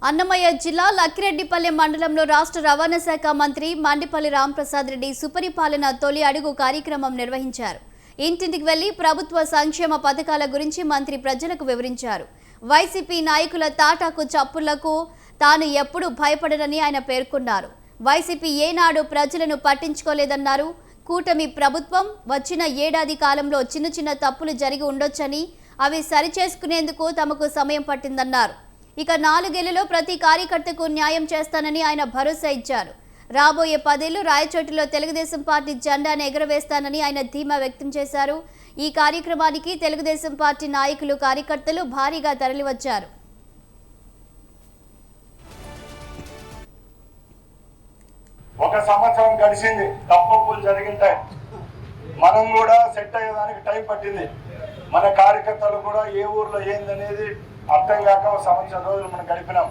అన్నమయ్య జిల్లా లక్కిరెడ్డిపల్లె మండలంలో రాష్ట్ర రవాణా శాఖ మంత్రి మండిపల్లి రాంప్రసాద్ రెడ్డి సుపరిపాలన తొలి అడుగు కార్యక్రమం నిర్వహించారు. ఇంటింటికి వెళ్లి ప్రభుత్వ సంక్షేమ పథకాల గురించి మంత్రి ప్రజలకు వివరించారు. వైసీపీ నాయకుల తాటాకు చప్పుళ్లకు తాను ఎప్పుడూ భయపడనని ఆయన పేర్కొన్నారు. వైసీపీ ఏనాడు ప్రజలను పట్టించుకోలేదన్నారు. కూటమి ప్రభుత్వం వచ్చిన ఏడాది కాలంలో చిన్న చిన్న తప్పులు జరిగి ఉండొచ్చని అవి సరిచేసుకునేందుకు తమకు సమయం పట్టిందన్నారు. ఇక 4 ఏళ్లలో ప్రతి కార్యకర్తకు న్యాయం చేస్తానని ఆయన భరోసా ఇచ్చారు. రాబోయే 10 ఏళ్లు రాయచోటిలో తెలుగుదేశం పార్టీ జెండాను ఎగురవేస్తానని ఆయన ధీమా వ్యక్తం చేశారు. ఈ కార్యక్రమానికి తెలుగుదేశం పార్టీ నాయకులు కార్యకర్తలు భారీగా తరలివచ్చారు. ఒక సంవత్సరం గడిచింది, తప్పులు జరిగింటాయి. మనం కూడా సెట్ అయ్యేదానికి టైం పట్టింది. మన కార్యకర్తలు కూడా ఏ ఊర్లో ఏందనేది అర్థం కాక ఒక సంవత్సరం రోజులు మనం గడిపినాం.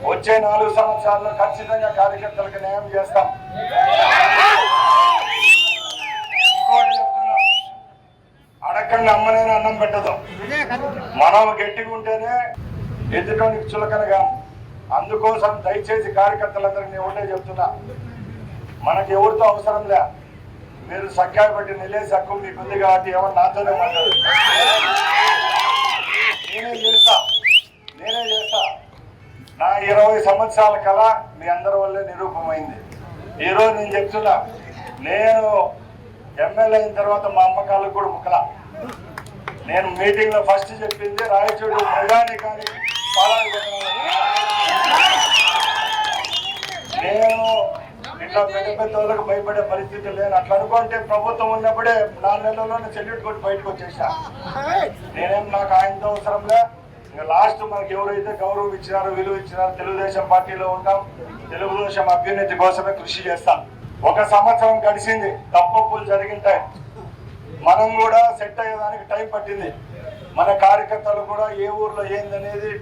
వచ్చే 4 సంవత్సరాల్లో ఖచ్చితంగా కార్యకర్తలకు న్యాయం చేస్తాం. ఇంకోటి చెప్తున్నా, అడగండి అమ్మనైనా అన్నం పెట్టదు. మనం గట్టిగా ఉంటేనే ఎదుటోనికి చులకనగా. అందుకోసం దయచేసి కార్యకర్తలందరికీ ఒకటే చెప్తున్నా, మనకి ఎవరితో అవసరం లే. మీరు సఖ్యాయ బట్టి నిలేసి హక్కు మీకు ఉంది కాబట్టి ఎవరు నాతోనే మాట్లాడు. నేనే చేస్తా. నా 20 సంవత్సరాల కళ మీ అందరి వల్లే నిరూపమైంది. ఈరోజు నేను చెప్తున్నా, నేను ఎమ్మెల్యే అయిన తర్వాత మా అమ్మకాలకు కూడా ముక్కల. నేను మీటింగ్ లో ఫస్ట్ చెప్పింది రాయచోటు ప్రజానికానికి నేను ఇట్లా పెద్ద వాళ్ళకి భయపడే పరిస్థితి లేని. అట్లా అనుకుంటే ప్రభుత్వం ఉన్నప్పుడే 4 నెలల్లోనే సెల్యూట్ కొట్టి బయటకు వచ్చేసా. నేనేం నాకు ఆయనతో అవసరంగా. లాస్ట్ మనకి ఎవరైతే గౌరవం ఇచ్చినారో, విలువ ఇచ్చినారో, తెలుగుదేశం పార్టీలో ఉంటాం. తెలుగుదేశం అభ్యున్నతి కోసమే కృషి చేస్తాం. ఒక సంవత్సరం గడిచింది, తప్పులు జరిగింటాయి. మనం కూడా సెట్ అయ్యేదానికి టైం పట్టింది. మన కార్యకర్తలు కూడా ఏ ఊర్లో ఏందనేది